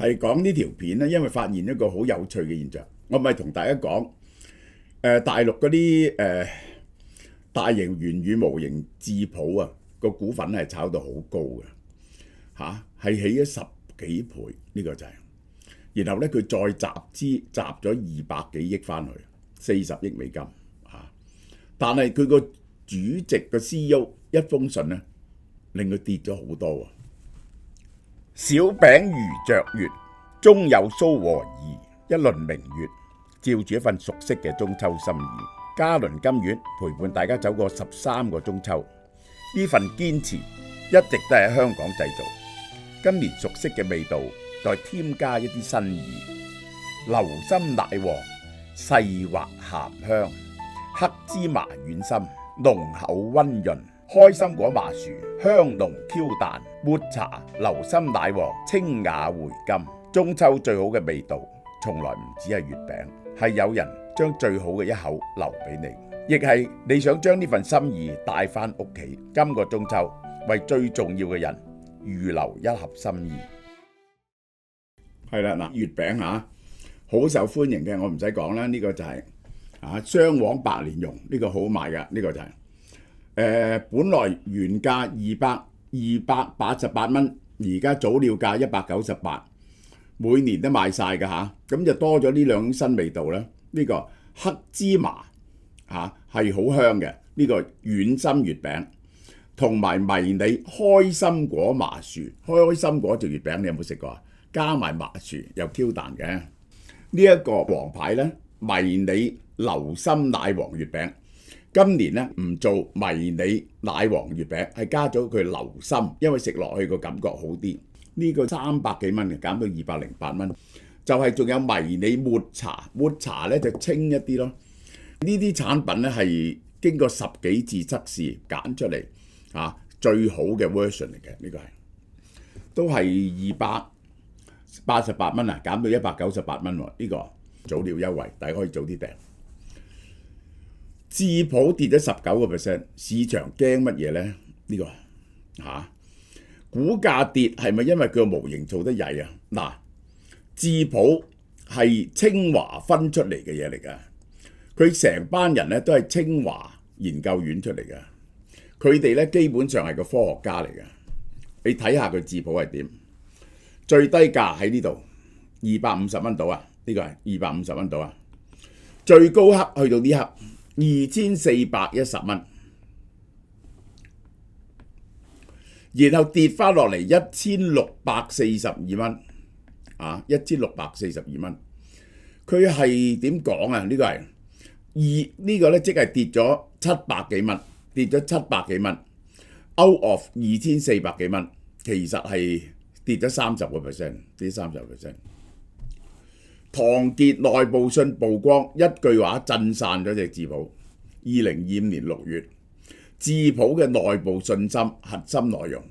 係講呢條片咧，因為發現一個好有趣嘅現象。我咪同大家講，大陸嗰啲大型元宇模型智譜啊，個股份係炒到好高嘅係起咗10幾倍呢個就係。然後咧佢再集咗200幾億翻去，40億美金但係佢個主席個 CEO 一封信咧，令佢跌咗好多喎。小餅如着月，中有蘇和義，一輪明月，照住一份熟悉嘅中秋心意。嘉麟金苑陪伴大家走過13個中秋，呢份堅持一直都係喺香港製造。今年熟悉嘅味道，再添加一啲新意。流心奶黃，細滑鹹香，黑芝麻軟心，濃厚溫潤。開心果麻薯，香濃 Q 彈，抹茶流心奶黃，清雅回甘。中秋最好嘅味道，從來唔止係月餅，係有人將最好嘅一口留俾你，亦係你想將呢份心意帶翻屋企。今個中秋，為最重要嘅人預留一盒心意。係啦，嗱，月餅好受歡迎嘅，我唔使講啦，呢個就係雙黃白蓮蓉，呢個好賣㗎，呢個就係。本來原價288蚊，而家早鳥價198，每年都賣晒㗎咁就多咗呢兩種新味道啦。呢個黑芝麻係好香嘅，呢個軟心月餅，同埋迷你開心果麻薯。開心果做月餅你有冇食過啊？加埋麻薯又 Q 彈嘅。呢一個王牌呢，迷你流心奶黃月餅。今年咧唔做迷你奶黃月餅，係加咗佢流心，因為食落去個感覺好啲。呢個300幾蚊嘅減到208蚊，就係仲有迷你抹茶，抹茶咧就清一啲咯。呢啲產品咧係經過10幾次測試揀出嚟最好嘅 version 嚟嘅，呢個係都係288蚊減到198蚊喎。呢個早鳥優惠，大家可以早啲訂。智譜跌咗19%，市場驚乜嘢呢？呢個股價跌係咪因為佢個模型做得曳啊？嗱，智譜係清華分出嚟嘅嘢嚟㗎，佢成班人咧都係清華研究院出嚟㗎，佢哋咧基本上係個科學家嚟㗎。你睇下佢智譜係點？最低價喺呢度250蚊到啊，呢個係250蚊到啊，最高刻去到呢刻2410蚊，然後跌翻落嚟1642蚊，1642蚊。佢係點講啊？呢個係呢個咧，即係跌咗700幾蚊，跌咗700幾蚊 ，out of 2400幾蚊，其實係跌咗30%，跌30%。唐傑內部信曝光，一句話震散咗隻智譜。2025年6月，智譜嘅內部信心核心內容，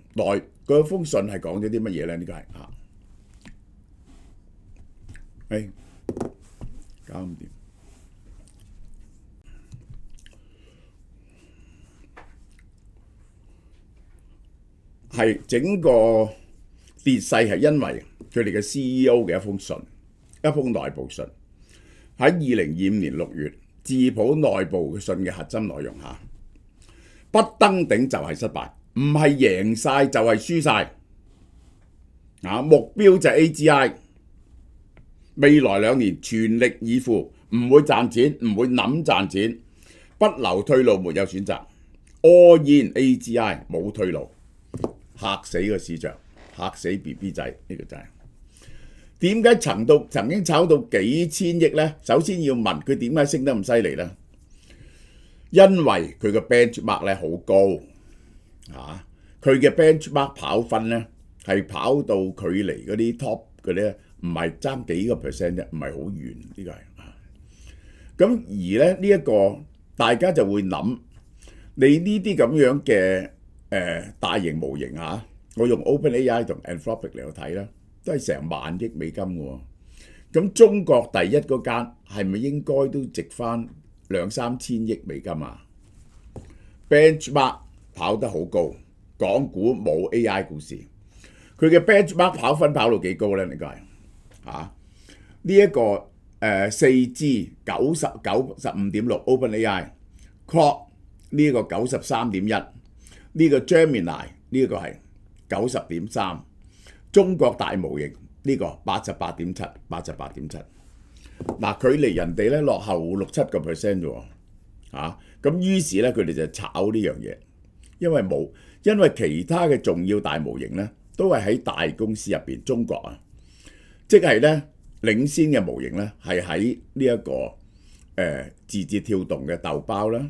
嗰封信係講咗啲乜嘢咧？呢個係搞唔掂，係整個跌勢係因為佢哋嘅 CEO 嘅一封信。一封內部信喺2025年6月，智譜內部嘅信嘅核心內容不登頂就係失敗，唔係贏晒就係輸晒。目標就係 AGI， 未來2年全力以赴，唔會賺錢，唔會諗賺錢，不留退路，沒有選擇 ，all in AGI， 冇退路，嚇死個市場，嚇死 BB 仔，呢個就係。點解曾經炒到幾千億呢？首先要問佢點解升得咁犀利呢？因為佢個 benchmark 咧好高，佢嘅 benchmark 跑分呢係跑到距離嗰啲 top 嗰啲唔係爭幾個 percent 啫，唔係好遠，呢個係。咁而咧呢一個大家就會諗，你呢啲咁樣嘅大型模型我用 OpenAI 同 Anthropic 嚟睇啦。都係成萬億美金嘅喎，咁中國第一嗰間係咪應該都值翻2-3千億美金啊 ？Benchmark 跑得好高，港股冇 AI 故事，佢嘅 benchmark 跑分跑到幾高咧？你講係嚇。呢一個4G 95.6 OpenAI，Claude 呢個93.1，呢個 Gemini 呢個係90.3，中國大模型呢個88.7，嗱，距離人哋咧落後6-7%啫喎，咁於是咧佢哋就炒呢樣嘢，因為其他嘅重要大模型咧都係喺大公司入邊，中國啊，即係咧領先嘅模型咧係喺呢一個字節跳動嘅豆包啦，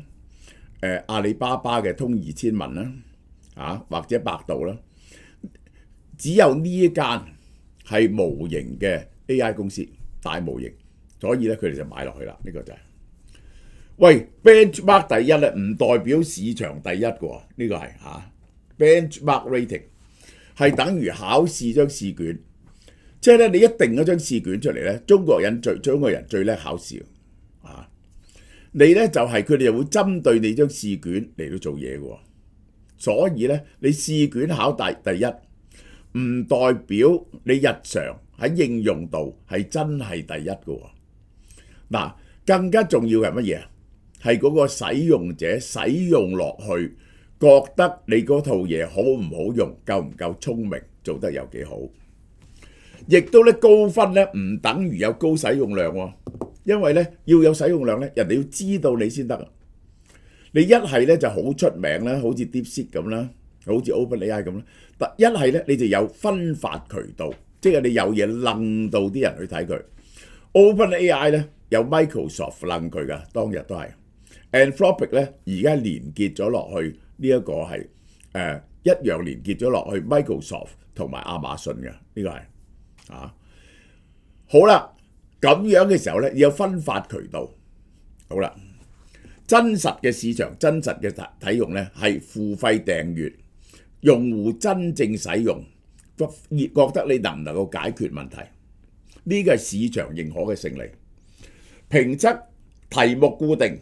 阿里巴巴嘅通2000文啦，或者百度啦，只有呢一間係模型嘅 AI 公司大模型，所以咧佢哋就買落去啦。呢個就係喂 benchmark 第一咧，唔代表市場第一嘅喎，呢個係benchmark rating 係等於考試張試卷，即係咧你一定嗰張試卷出嚟咧，中國人最叻考試你咧就係佢哋就會針對你張試卷嚟到做嘢嘅喎，所以咧你試卷考第一，唔代表你日常喺應用度係真係第一嘅喎。嗱，更加重要係乜嘢啊？係嗰個使用者使用落去，覺得你嗰套嘢好唔好用，夠唔夠聰明，做得有幾好。亦都咧高分咧唔等於有高使用量喎，因為咧要有使用量咧，人哋要知道你先得。你一係咧就好出名啦，好似 DeepSeek 咁啦，好似 OpenAI 咁啦。但一係咧你就有分發渠道，即係你有嘢楞到啲人去睇佢。OpenAI 咧有 Microsoft 楞佢噶，當日都係。Anthropic 咧而家連結咗落去呢一個係一樣連結咗落去 Microsoft 同埋亞馬遜嘅，呢個係好啦。咁樣嘅時候咧要有分發渠道。好啦，真實嘅市場、真實嘅體用咧係付費訂閱，用戶真正使用，覺得你能唔能夠解決問題，呢個係市場認可嘅勝利。評測題目固定，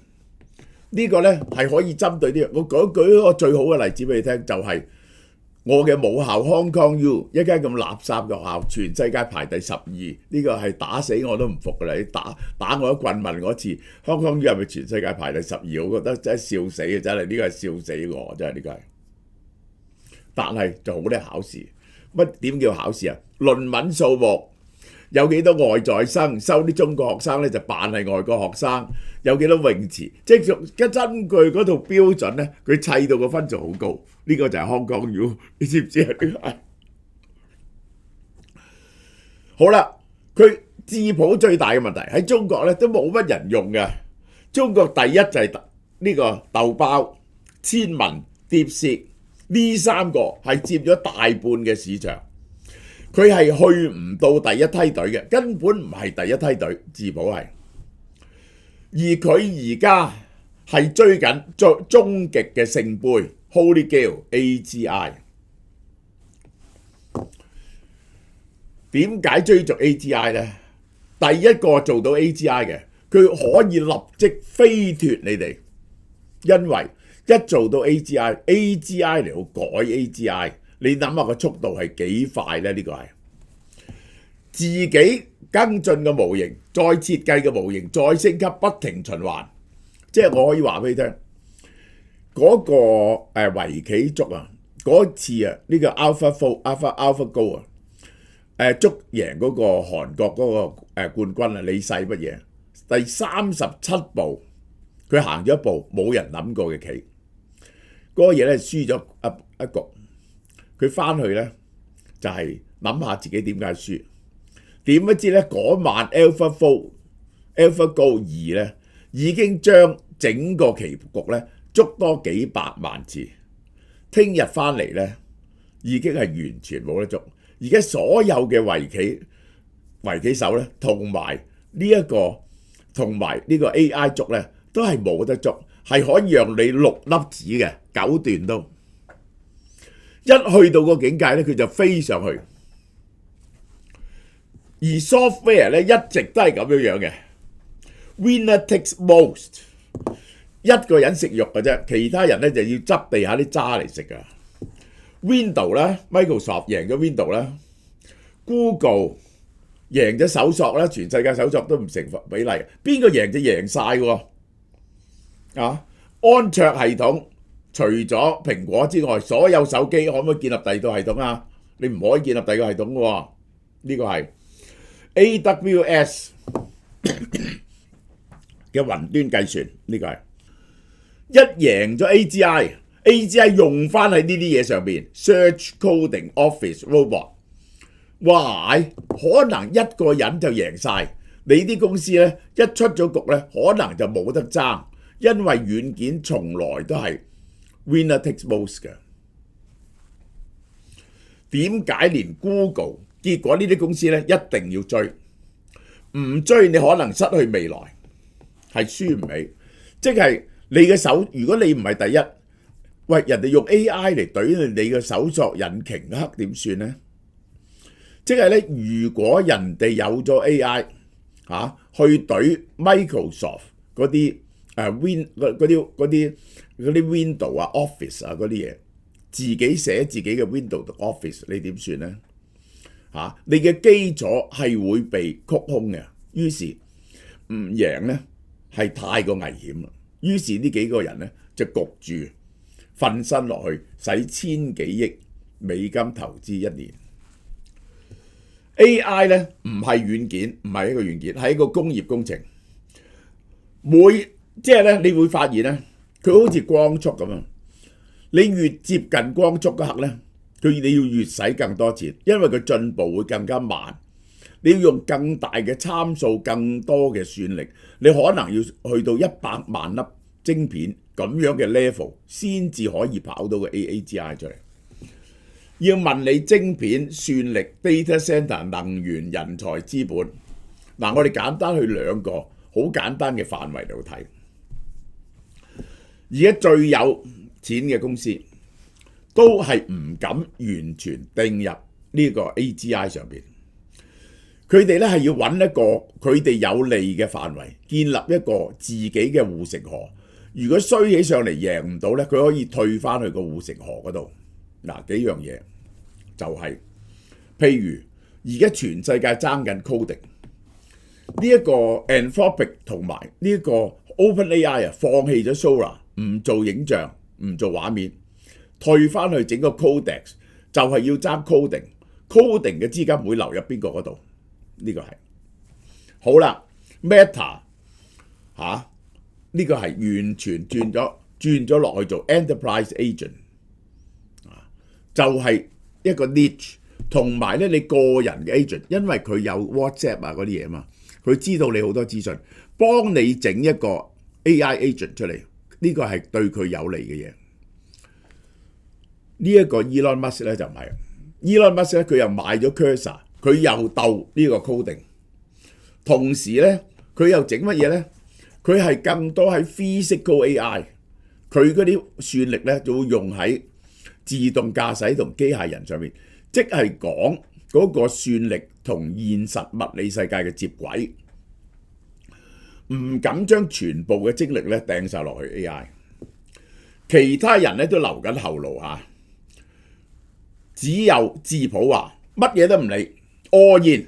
呢個咧係可以針對啲。我舉一個最好嘅例子俾你聽，就係我嘅母校 Hong Kong U， 一間咁垃圾嘅學校，全世界排第12，呢個係打死我都唔服㗎啦！你打我一棍問我一次 ，Hong Kong U 係咪全世界排第12？我覺得真係笑死嘅，真係呢個係笑死我，真係呢個係。但係就好叻考試，點叫考試啊？論文數目有幾多外在生，收啲中國學生咧就扮係外國學生，有幾多泳池，即係根據嗰套標準咧，佢砌到個分數好高。呢個就係 Hong Kong U， 你知唔知啊？好啦，佢智譜最大嘅問題喺中國咧都冇乜人用嘅。中國第一就係呢個豆包、千文、DeepSeek，呢三個係佔咗大半嘅市場。佢係去唔到第一梯隊嘅，根本唔係第一梯隊，智譜係。而佢而家係追緊終極嘅聖杯 Holy Grail AGI。點解追逐 AGI 呢？第一個做到 AGI 嘅，佢可以立即飛脱你哋，因為一做到 AGI 嚟到改 AGI。你諗下個速度係幾快呢？呢個係自己跟進嘅模型，再設計嘅模型，再升級，不停循環。即係我可以話俾你聽，嗰個圍棋捉啊，嗰次啊，呢個 AlphaGo 啊，捉贏嗰個韓國嗰個冠軍啊，李世乜嘢？第37步，佢行咗一步，冇人諗過嘅棋，嗰個嘢咧輸咗一局。佢翻去咧就係諗下自己點解輸，點不知咧嗰晚 AlphaGo 2咧已經將整個棋局咧捉多幾百萬次，聽日翻嚟咧已經係完全冇得捉。而家所有嘅圍棋手咧同埋呢個 AI 捉咧都係冇得捉，係可以讓你6粒子嘅9段都。一去到個境界咧，佢就飛上去。而 software 咧一直都係咁樣嘅 ，winner takes most， 一個人食肉嘅啫，其他人咧就要執地下啲渣嚟食噶。Windows 啦 ，Microsoft 贏咗 Windows 啦 ，Google 贏咗搜索啦，全世界搜索都唔成比例，邊個贏就贏晒喎。啊，安卓系統除咗蘋果之外，所有手機可唔可以建立第二套系統啊？你唔可以建立第二個系統嘅喎。呢個係 AWS 嘅雲端計算，呢個係一贏咗 AGI 用翻喺呢啲嘢上邊 ，search coding office robot， 哇！可能一個人就贏晒。你啲公司咧一出咗局咧，可能就冇得爭，因為軟件從來都係 winner takes most 嘅。點解連 Google？結果呢啲公司咧一定要追，唔追你可能失去未來，係輸唔起。即係你嘅手，如果你唔係第一，喂，人哋用 AI 嚟懟你嘅搜索引擎黑點算呢？即係咧，如果人哋有咗 AI 去懟 Microsoft 嗰啲嗰啲 Window 啊 Office 啊嗰啲嘢，自己寫自己嘅 Window Office， 你點算呢？你嘅基礎係會被曲空嘅，於是唔贏呢係太過危險啦。於是呢幾個人呢就焗住瞓身落去，使千幾億美金投資一年。AI 呢唔係軟件，唔係一個軟件，係一個工業工程。即係咧，你會發現呢，佢好似光速咁樣，你越接近光速嗰刻呢，你要越使更多錢，因為佢進步會更加慢。你要用更大嘅參數、更多嘅算力，你可能要去到100萬粒晶片咁樣嘅 level 先至可以跑到個 AGI 出嚟。要問你晶片、算力、data center、能源、人才、資本，我哋簡單去兩個好簡單嘅範圍度睇。而家最有錢嘅公司都係唔敢完全定入呢個 AGI 上邊，佢哋咧係要揾一個佢哋有利嘅範圍，建立一個自己嘅護城河。如果衰起上嚟贏唔到咧，佢可以退翻去個護城河嗰度。幾樣嘢就係，譬如而家全世界爭緊 coding， 呢一個 Anthropic 同埋呢一個 OpenAI 放棄咗 Sora， 唔做影像，唔做畫面，退翻去整個 Codex， 就係要爭 coding 嘅資金會流入邊個嗰度？呢個係好啦。Meta 呢個係完全轉咗落去做 Enterprise Agent， 就係一個 niche， 同埋咧你個人嘅 agent， 因為佢有 WhatsApp 嗰啲嘢嘛，佢知道你好多資訊，幫你整一個 AI agent 出嚟，呢個係對佢有利嘅嘢。呢一個 Elon Musk 咧就唔係，Elon Musk 咧佢又買咗 Cursor， 佢又鬥呢個 coding， 同時咧佢又整乜嘢咧？佢係更多喺 physical AI， 佢嗰啲算力咧就會用喺自動駕駛同機械人上面，即係講嗰個算力同現實物理世界嘅接軌，唔敢將全部嘅精力咧掟晒落去 AI。其他人咧都留緊後路嚇，只有智普話乜嘢都唔理 ，all in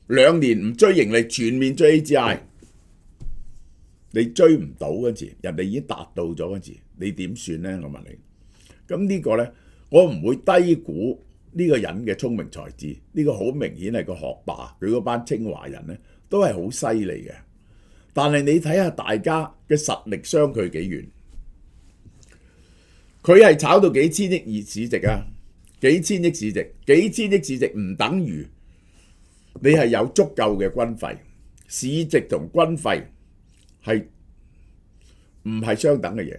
2年唔追盈利，全面追 AGI。你追唔到嗰時，人哋已經達到咗嗰時，你點算呢？我問你。咁呢個呢，我唔會低估呢個人嘅聰明才智。呢個好明顯係個學霸，佢嗰班清華人呢都係好犀利嘅。但係你睇下大家嘅實力相距幾遠？佢係炒到幾千億市值啊，幾千億市值，幾千億市值唔等於你係有足夠嘅軍費，市值同軍費係唔係相等嘅嘢？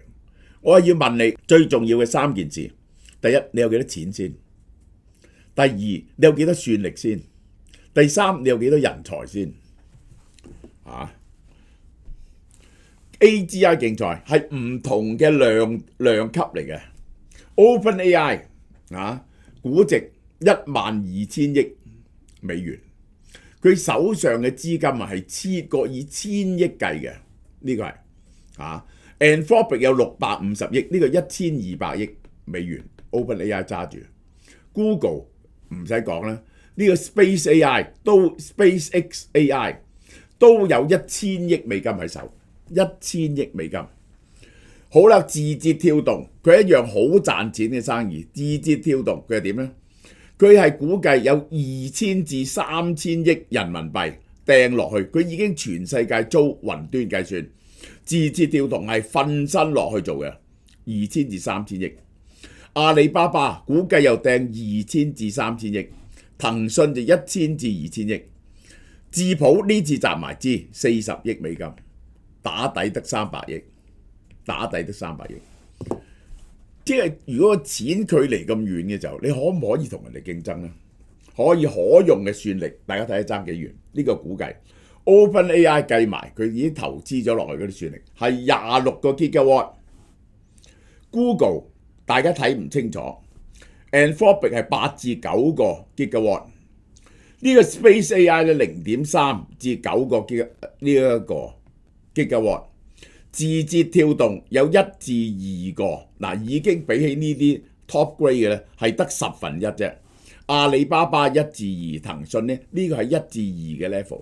我係要問你最重要嘅3件事：第一，你有幾多錢先；第二，你有幾多算力先；第三，你有幾多人才先。AGI 競賽係唔同嘅量級嚟嘅。OpenAI 估值12000億美元，佢手上嘅資金係以千億計嘅，呢個係Anthropic 有650億，呢個1200億美元 OpenAI 揸住。Google 唔使講啦呢個 Space AI 都 SpaceX AI 都有1000億美金喺手，1000億美金。好啦，字節跳動佢一樣好賺錢嘅生意。字節跳動佢係點呢？佢係估計有2000至3000億人民幣掟落去，佢已經全世界租雲端計算。字節跳動係瞓身落去做嘅，2000至3000億。阿里巴巴估計又掟2000至3000億，騰訊就1000至2000億。智譜呢次集埋資40億美金，打底得300億，打底得300億。即係如果個錢距離咁遠嘅時候，你可唔可以同人哋競爭呢？可以，可用嘅算力，大家睇下爭幾遠？呢個估計 OpenAI 計埋佢已經投資咗落去嗰啲算力係26個 gigawatt。Google 大家睇唔清楚 ，Anthropic 係8至9個 gigawatt。呢個 Space AI 咧0.3至9個 gigawatt。字節跳動有1至2個，嗱已經比起呢啲 top grade 嘅咧係得1/10啫。阿里巴巴1至2，騰訊呢個係1至2嘅 level，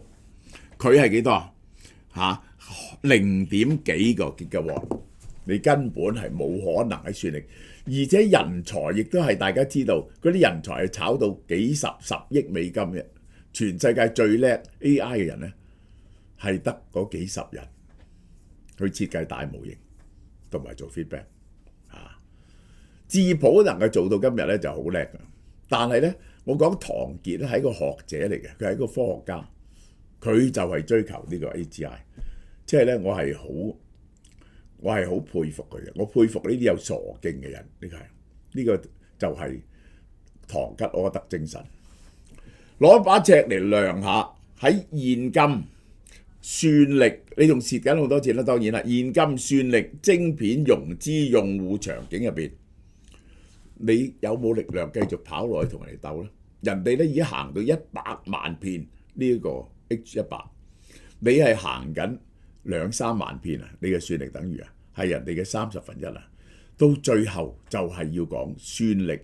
佢係幾多啊？0點幾個 gigawatt， 你根本係冇可能喺算力，而且人才亦都係大家知道，嗰啲人才係炒到幾十億美金嘅，全世界最叻 AI 嘅人呢，係得嗰幾十人。去設計大模型同埋做 feedback 智譜能夠做到今日咧就好叻㗎。但係咧，我講唐傑咧係一個學者嚟嘅，佢係一個科學家，佢就係追求呢個 AGI， 即係咧我係好佩服佢嘅，我佩服呢啲有傻勁嘅人，呢個就係唐吉訶德精神。攞把尺嚟量下喺現今。算力你仲蝕緊好多錢啦，當然啦，現今算力、晶片、融資、用戶場景入邊，你有冇力量繼續跑落去同人哋鬥呢？人哋咧已經行到100萬片呢個 H100， 你係行緊2-3萬片啊！你嘅算力等於係人哋嘅1/30啊！到最後就係要講算力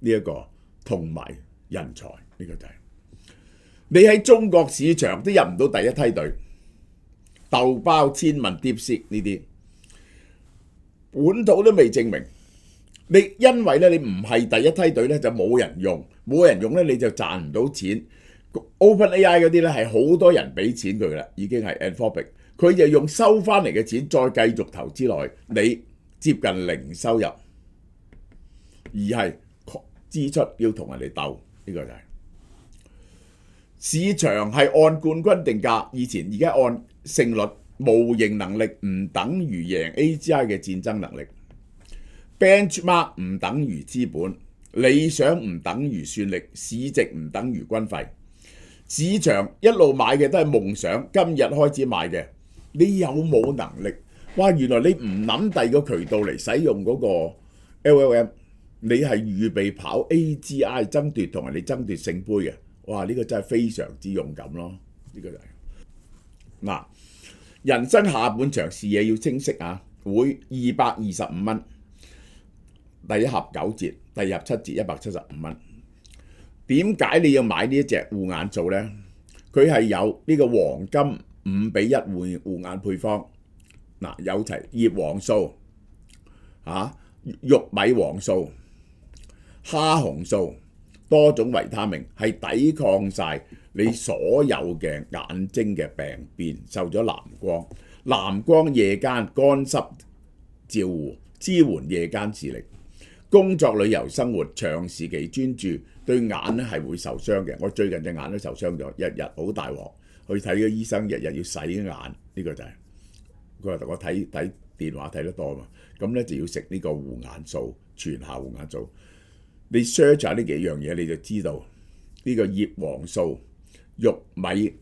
呢一個同埋人才呢個就係你喺中國市場都入唔到第一梯隊。豆包、千文、DeepSeek呢啲本土都未證明，你因為咧你唔係第一梯隊咧就冇人用，冇人用咧你就賺唔到錢。OpenAI 嗰啲咧係好多人俾錢佢啦，已經係 Anthropic， 佢就用收翻嚟嘅錢再繼續投資落去，你接近零收入，而係支出要同人哋鬥，呢個就係市場係按冠軍定價，以前而家按勝率，模型能力唔等於贏 AGI 嘅戰爭能力 ，benchmark 唔等於資本，理想唔等於算力，市值唔等於軍費。市場一路買嘅都係夢想，今日開始買嘅，你有冇能力？哇！原來你唔諗第二個渠道嚟使用嗰個 LLM， 你係預備跑 AGI 爭奪同人哋爭奪聖杯嘅。哇！呢個真係非常之勇敢咯，呢個就係嗱。人生下半場視野要清晰啊！會225蚊，第一盒9折，第二盒7折175蚊。點解你要買呢一隻護眼素呢？佢係有呢個黃金5:1護眼配方，嗱有齊葉黃素、玉米黃素、蝦紅素。多種維他命係抵抗晒你所有嘅眼睛嘅病變，受咗藍光夜間乾濕照護，支援夜間視力。工作旅遊生活長時期專注對眼咧係會受傷嘅。我最近隻眼都受傷咗，日日好大鑊，去睇個醫生，日日要洗眼，呢個就係佢話我睇電話睇得多嘛，咁咧就要食呢個護眼素，全效護眼素。你 search 下呢幾樣嘢，你就知道呢個葉黃素、玉米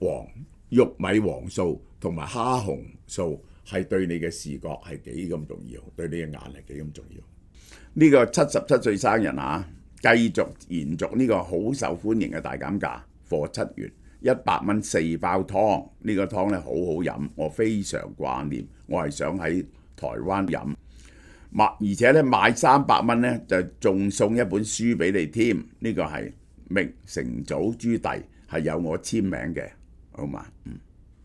黃素同埋蝦紅素係對你嘅視覺係幾咁重要，對你嘅眼係幾咁重要。呢個77歲生人繼續延續呢個好受歡迎嘅大減價，for 7元100蚊4包湯。呢個湯咧好好飲，我非常掛念，我係想喺台灣飲。而且咧買300蚊咧就仲送一本書俾你添，呢個係明成祖朱棣係有我簽名嘅，好嘛？